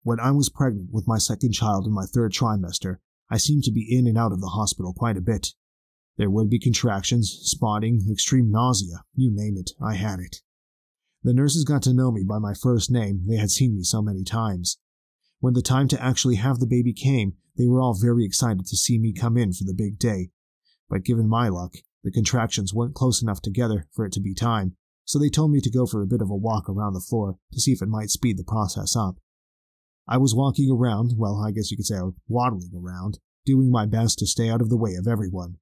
When I was pregnant with my second child in my third trimester, I seemed to be in and out of the hospital quite a bit. There would be contractions, spotting, extreme nausea, you name it, I had it. The nurses got to know me by my first name, they had seen me so many times. When the time to actually have the baby came, they were all very excited to see me come in for the big day. But given my luck, the contractions weren't close enough together for it to be time, so they told me to go for a bit of a walk around the floor to see if it might speed the process up. I was walking around, well, I guess you could say I was waddling around, doing my best to stay out of the way of everyone.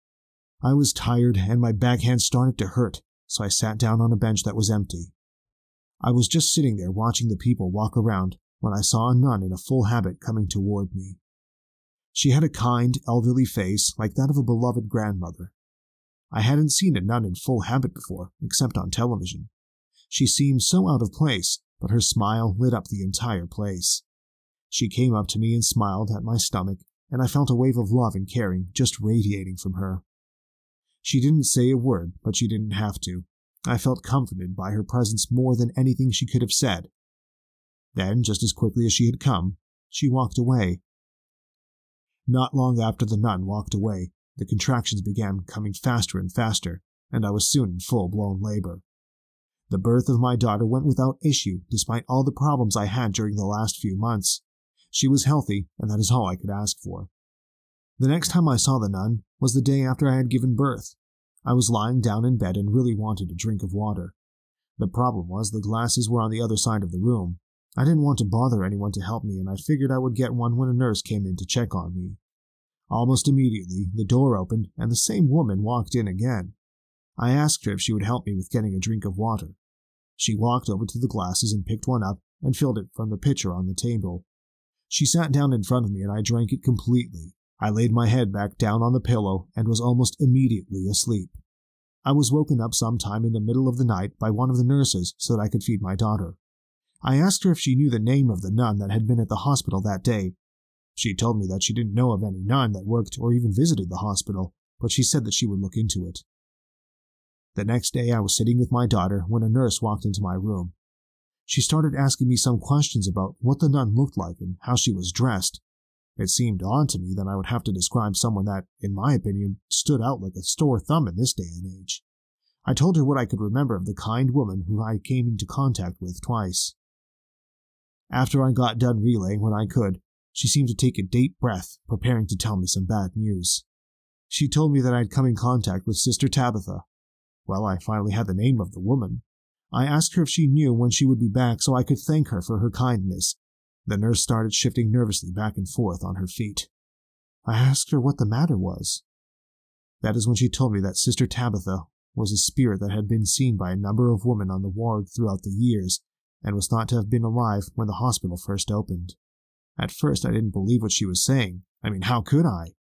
I was tired and my backhand started to hurt, so I sat down on a bench that was empty. I was just sitting there watching the people walk around when I saw a nun in a full habit coming toward me. She had a kind, elderly face like that of a beloved grandmother. I hadn't seen a nun in full habit before, except on television. She seemed so out of place, but her smile lit up the entire place. She came up to me and smiled at my stomach, and I felt a wave of love and caring just radiating from her. She didn't say a word, but she didn't have to. I felt comforted by her presence more than anything she could have said. Then, just as quickly as she had come, she walked away. Not long after the nun walked away, the contractions began coming faster and faster, and I was soon in full-blown labor. The birth of my daughter went without issue despite all the problems I had during the last few months. She was healthy, and that is all I could ask for. The next time I saw the nun was the day after I had given birth. I was lying down in bed and really wanted a drink of water. The problem was the glasses were on the other side of the room. I didn't want to bother anyone to help me, and I figured I would get one when a nurse came in to check on me. Almost immediately, the door opened, and the same woman walked in again. I asked her if she would help me with getting a drink of water. She walked over to the glasses and picked one up and filled it from the pitcher on the table. She sat down in front of me and I drank it completely. I laid my head back down on the pillow and was almost immediately asleep. I was woken up sometime in the middle of the night by one of the nurses so that I could feed my daughter. I asked her if she knew the name of the nun that had been at the hospital that day. She told me that she didn't know of any nun that worked or even visited the hospital, but she said that she would look into it. The next day I was sitting with my daughter when a nurse walked into my room. She started asking me some questions about what the nun looked like and how she was dressed. It seemed odd to me that I would have to describe someone that, in my opinion, stood out like a sore thumb in this day and age. I told her what I could remember of the kind woman who I came into contact with twice. After I got done relaying what I could, she seemed to take a deep breath, preparing to tell me some bad news. She told me that I had come in contact with Sister Tabitha. Well, I finally had the name of the woman. I asked her if she knew when she would be back so I could thank her for her kindness. The nurse started shifting nervously back and forth on her feet. I asked her what the matter was. That is when she told me that Sister Tabitha was a spirit that had been seen by a number of women on the ward throughout the years, and was thought to have been alive when the hospital first opened. At first I didn't believe what she was saying. I mean, how could I?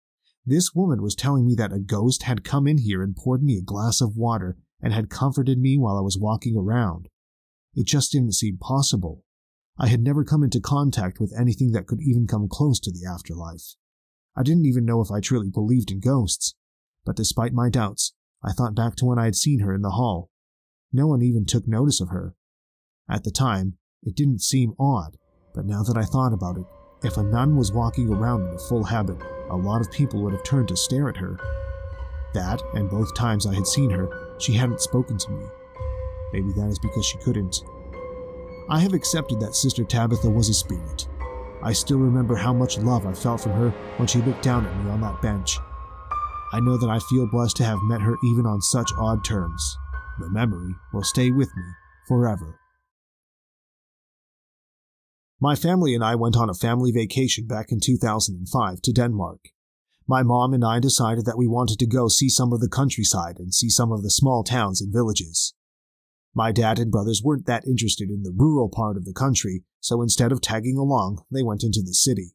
This woman was telling me that a ghost had come in here and poured me a glass of water and had comforted me while I was walking around. It just didn't seem possible. I had never come into contact with anything that could even come close to the afterlife. I didn't even know if I truly believed in ghosts, but despite my doubts, I thought back to when I had seen her in the hall. No one even took notice of her. At the time, it didn't seem odd, but now that I thought about it, if a nun was walking around in a full habit, a lot of people would have turned to stare at her. That, and both times I had seen her, she hadn't spoken to me. Maybe that is because she couldn't. I have accepted that Sister Tabitha was a spirit. I still remember how much love I felt from her when she looked down at me on that bench. I know that I feel blessed to have met her even on such odd terms. The memory will stay with me forever. My family and I went on a family vacation back in 2005 to Denmark. My mom and I decided that we wanted to go see some of the countryside and see some of the small towns and villages. My dad and brothers weren't that interested in the rural part of the country, so instead of tagging along, they went into the city.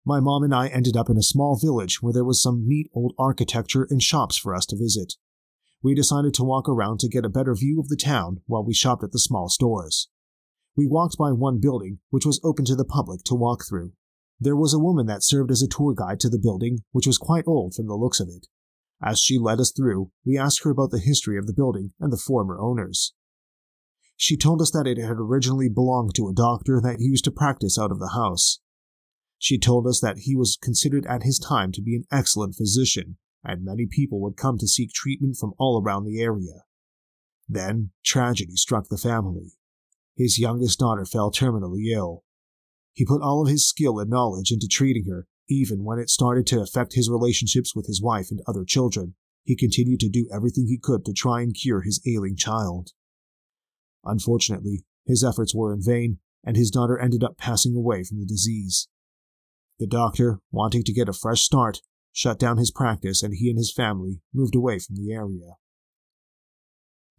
My mom and I ended up in a small village where there was some neat old architecture and shops for us to visit. We decided to walk around to get a better view of the town while we shopped at the small stores. We walked by one building, which was open to the public to walk through. There was a woman that served as a tour guide to the building, which was quite old from the looks of it. As she led us through, we asked her about the history of the building and the former owners. She told us that it had originally belonged to a doctor that used to practice out of the house. She told us that he was considered at his time to be an excellent physician, and many people would come to seek treatment from all around the area. Then, tragedy struck the family. His youngest daughter fell terminally ill. He put all of his skill and knowledge into treating her, even when it started to affect his relationships with his wife and other children. He continued to do everything he could to try and cure his ailing child. Unfortunately, his efforts were in vain, and his daughter ended up passing away from the disease. The doctor, wanting to get a fresh start, shut down his practice, and he and his family moved away from the area.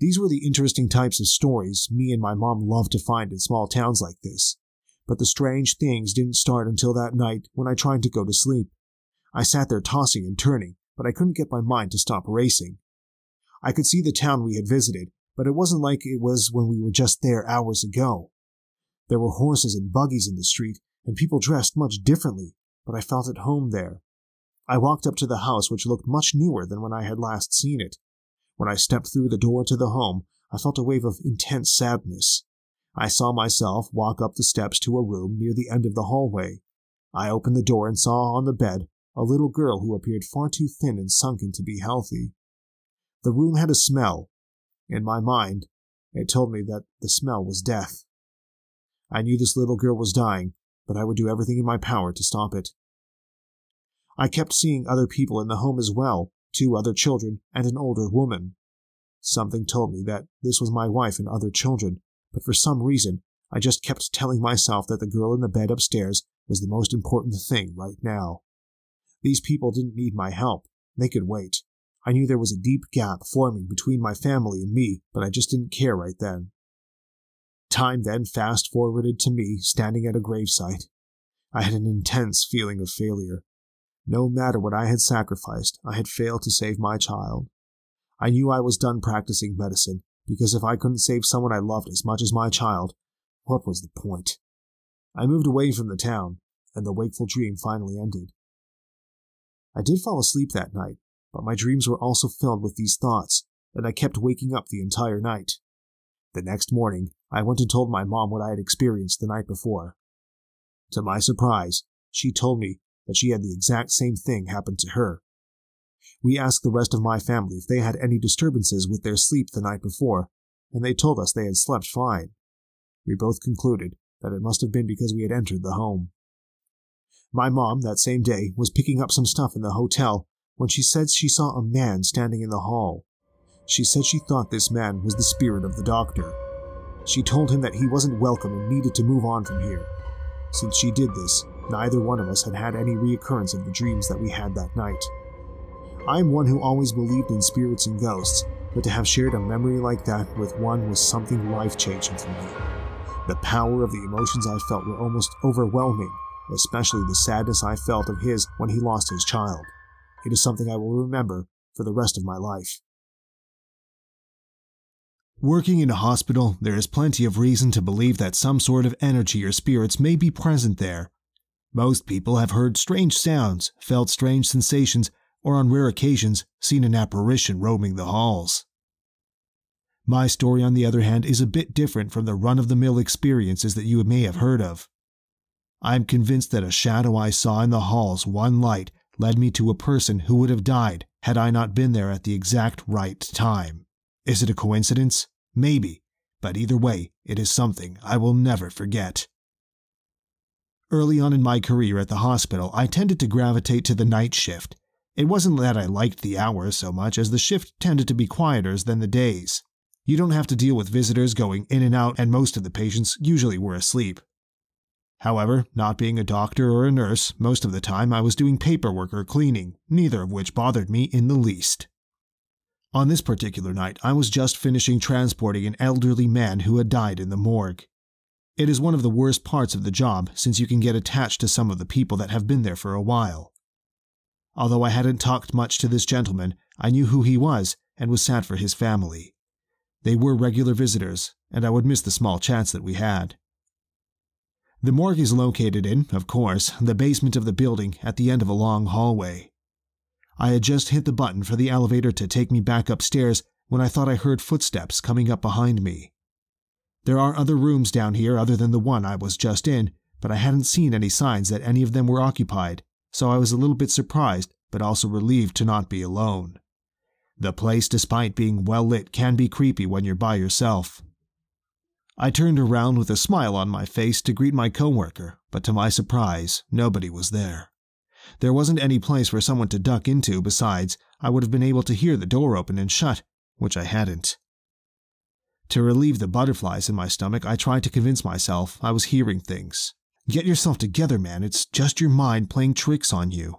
These were the interesting types of stories me and my mom loved to find in small towns like this. But the strange things didn't start until that night when I tried to go to sleep. I sat there tossing and turning, but I couldn't get my mind to stop racing. I could see the town we had visited, but it wasn't like it was when we were just there hours ago. There were horses and buggies in the street, and people dressed much differently, but I felt at home there. I walked up to the house, which looked much newer than when I had last seen it. When I stepped through the door to the home, I felt a wave of intense sadness. I saw myself walk up the steps to a room near the end of the hallway. I opened the door and saw on the bed a little girl who appeared far too thin and sunken to be healthy. The room had a smell. In my mind, it told me that the smell was death. I knew this little girl was dying, but I would do everything in my power to stop it. I kept seeing other people in the home as well, 2 other children and an older woman. Something told me that this was my wife and other children, but for some reason, I just kept telling myself that the girl in the bed upstairs was the most important thing right now. These people didn't need my help. They could wait. I knew there was a deep gap forming between my family and me, but I just didn't care right then. Time then fast-forwarded to me standing at a gravesite. I had an intense feeling of failure. No matter what I had sacrificed, I had failed to save my child. I knew I was done practicing medicine, because if I couldn't save someone I loved as much as my child, what was the point? I moved away from the town, and the wakeful dream finally ended. I did fall asleep that night, but my dreams were also filled with these thoughts, and I kept waking up the entire night. The next morning, I went and told my mom what I had experienced the night before. To my surprise, she told me that she had the exact same thing happen to her. We asked the rest of my family if they had any disturbances with their sleep the night before, and they told us they had slept fine. We both concluded that it must have been because we had entered the home. My mom, that same day, was picking up some stuff in the hotel when she said she saw a man standing in the hall. She said she thought this man was the spirit of the doctor. She told him that he wasn't welcome and needed to move on from here. Since she did this, neither one of us had had any reoccurrence of the dreams that we had that night. I am one who always believed in spirits and ghosts, but to have shared a memory like that with one was something life-changing for me. The power of the emotions I felt were almost overwhelming, especially the sadness I felt of his when he lost his child. It is something I will remember for the rest of my life. Working in a hospital, there is plenty of reason to believe that some sort of energy or spirits may be present there. Most people have heard strange sounds, felt strange sensations, or on rare occasions, seen an apparition roaming the halls. My story, on the other hand, is a bit different from the run-of-the-mill experiences that you may have heard of. I am convinced that a shadow I saw in the halls one night led me to a person who would have died had I not been there at the exact right time. Is it a coincidence? Maybe, but either way, it is something I will never forget. Early on in my career at the hospital, I tended to gravitate to the night shift. It wasn't that I liked the hours so much as the shift tended to be quieter than the days. You don't have to deal with visitors going in and out, and most of the patients usually were asleep. However, not being a doctor or a nurse, most of the time I was doing paperwork or cleaning, neither of which bothered me in the least. On this particular night, I was just finishing transporting an elderly man who had died in the morgue. It is one of the worst parts of the job since you can get attached to some of the people that have been there for a while. Although I hadn't talked much to this gentleman, I knew who he was and was sad for his family. They were regular visitors, and I would miss the small chance that we had. The morgue is located in, of course, the basement of the building at the end of a long hallway. I had just hit the button for the elevator to take me back upstairs when I thought I heard footsteps coming up behind me. There are other rooms down here other than the one I was just in, but I hadn't seen any signs that any of them were occupied, so I was a little bit surprised, but also relieved to not be alone. The place, despite being well lit, can be creepy when you're by yourself. I turned around with a smile on my face to greet my coworker, but to my surprise, nobody was there. There wasn't any place for someone to duck into. Besides, I would have been able to hear the door open and shut, which I hadn't. To relieve the butterflies in my stomach, I tried to convince myself I was hearing things. Get yourself together, man. It's just your mind playing tricks on you.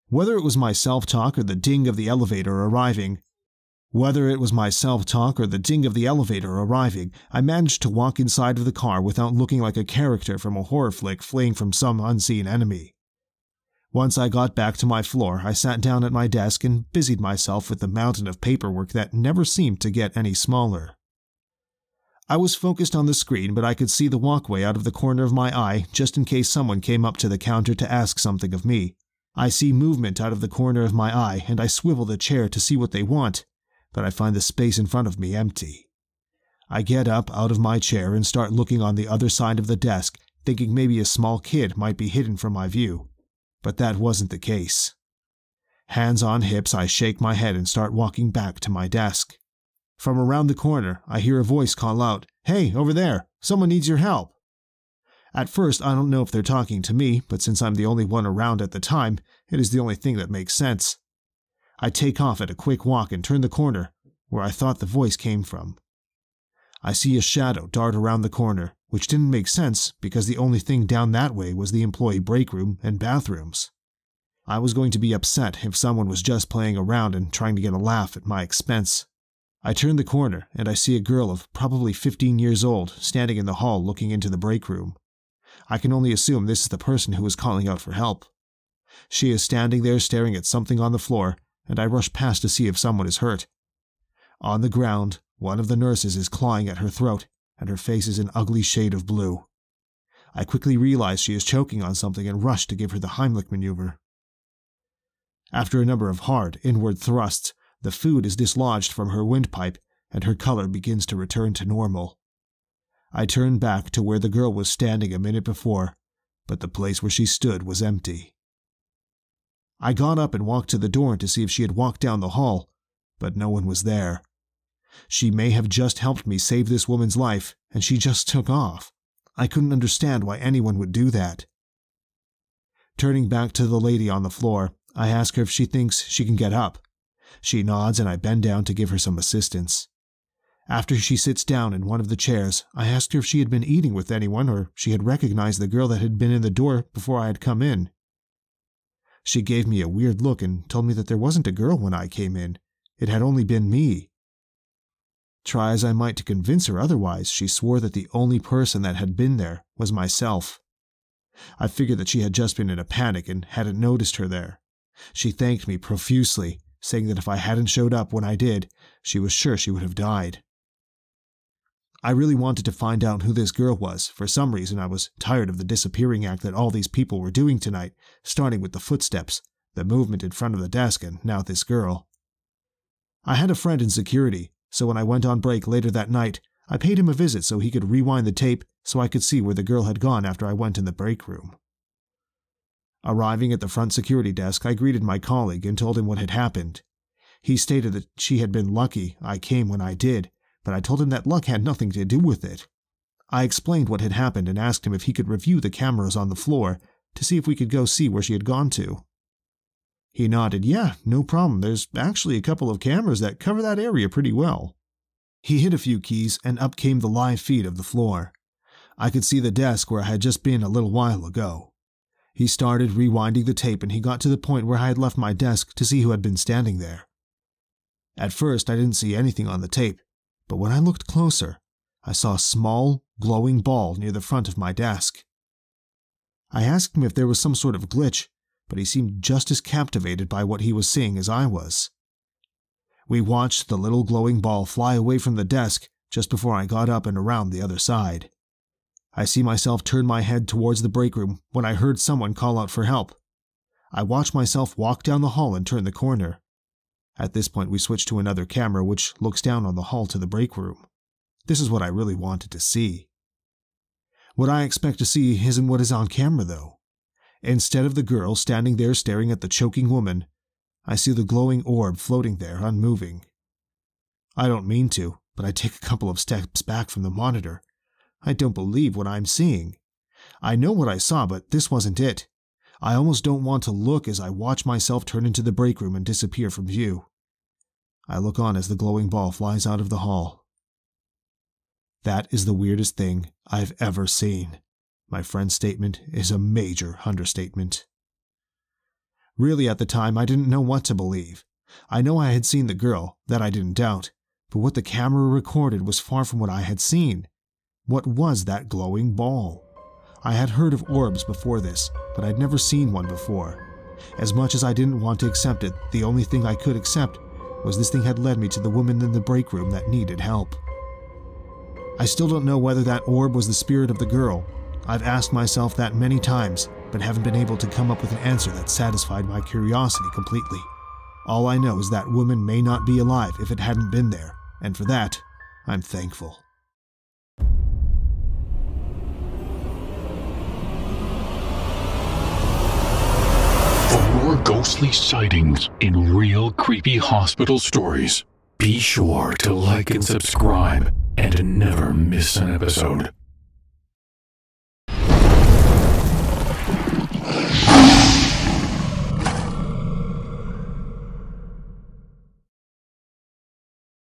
Whether it was my self-talk or the ding of the elevator arriving, I managed to walk inside of the car without looking like a character from a horror flick fleeing from some unseen enemy. Once I got back to my floor, I sat down at my desk and busied myself with the mountain of paperwork that never seemed to get any smaller. I was focused on the screen, but I could see the walkway out of the corner of my eye just in case someone came up to the counter to ask something of me. I see movement out of the corner of my eye, and I swivel the chair to see what they want, but I find the space in front of me empty. I get up out of my chair and start looking on the other side of the desk, thinking maybe a small kid might be hidden from my view, but that wasn't the case. Hands on hips, I shake my head and start walking back to my desk. From around the corner, I hear a voice call out, "Hey, over there! Someone needs your help!" At first, I don't know if they're talking to me, but since I'm the only one around at the time, it is the only thing that makes sense. I take off at a quick walk and turn the corner, where I thought the voice came from. I see a shadow dart around the corner, which didn't make sense because the only thing down that way was the employee break room and bathrooms. I was going to be upset if someone was just playing around and trying to get a laugh at my expense. I turn the corner and I see a girl of probably 15 years old standing in the hall looking into the break room. I can only assume this is the person who was calling out for help. She is standing there staring at something on the floor, and I rush past to see if someone is hurt. On the ground, one of the nurses is clawing at her throat, and her face is an ugly shade of blue. I quickly realize she is choking on something and rush to give her the Heimlich maneuver. After a number of hard, inward thrusts, the food is dislodged from her windpipe, and her color begins to return to normal. I turn back to where the girl was standing a minute before, but the place where she stood was empty. I got up and walked to the door to see if she had walked down the hall, but no one was there. She may have just helped me save this woman's life, and she just took off. I couldn't understand why anyone would do that. Turning back to the lady on the floor, I ask her if she thinks she can get up. She nods and I bend down to give her some assistance. After she sits down in one of the chairs, I asked her if she had been eating with anyone or she had recognized the girl that had been in the door before I had come in. She gave me a weird look and told me that there wasn't a girl when I came in. It had only been me. Try as I might to convince her otherwise, she swore that the only person that had been there was myself. I figured that she had just been in a panic and hadn't noticed her there. She thanked me profusely, saying that if I hadn't showed up when I did, she was sure she would have died. I really wanted to find out who this girl was. For some reason, I was tired of the disappearing act that all these people were doing tonight, starting with the footsteps, the movement in front of the desk, and now this girl. I had a friend in security, so when I went on break later that night, I paid him a visit so he could rewind the tape so I could see where the girl had gone after I went in the break room. Arriving at the front security desk, I greeted my colleague and told him what had happened. He stated that she had been lucky I came when I did, but I told him that luck had nothing to do with it. I explained what had happened and asked him if he could review the cameras on the floor to see if we could go see where she had gone to. He nodded. "Yeah, no problem. There's actually a couple of cameras that cover that area pretty well." He hit a few keys and up came the live feed of the floor. I could see the desk where I had just been a little while ago. He started rewinding the tape and he got to the point where I had left my desk to see who had been standing there. At first, I didn't see anything on the tape, but when I looked closer, I saw a small, glowing ball near the front of my desk. I asked him if there was some sort of glitch, but he seemed just as captivated by what he was seeing as I was. We watched the little glowing ball fly away from the desk just before I got up and around the other side. I see myself turn my head towards the break room when I heard someone call out for help. I watch myself walk down the hall and turn the corner. At this point, we switch to another camera which looks down on the hall to the break room. This is what I really wanted to see. What I expect to see isn't what is on camera, though. Instead of the girl standing there staring at the choking woman, I see the glowing orb floating there, unmoving. I don't mean to, but I take a couple of steps back from the monitor. I don't believe what I'm seeing. I know what I saw, but this wasn't it. I almost don't want to look as I watch myself turn into the break room and disappear from view. I look on as the glowing ball flies out of the hall. That is the weirdest thing I've ever seen. My friend's statement is a major understatement. Really, at the time, I didn't know what to believe. I know I had seen the girl, that I didn't doubt, but what the camera recorded was far from what I had seen. What was that glowing ball? I had heard of orbs before this, but I'd never seen one before. As much as I didn't want to accept it, the only thing I could accept was this thing had led me to the woman in the break room that needed help. I still don't know whether that orb was the spirit of the girl. I've asked myself that many times, but haven't been able to come up with an answer that satisfied my curiosity completely. All I know is that woman may not be alive if it hadn't been there, and for that, I'm thankful. For more ghostly sightings and real creepy hospital stories, be sure to like and subscribe and never miss an episode.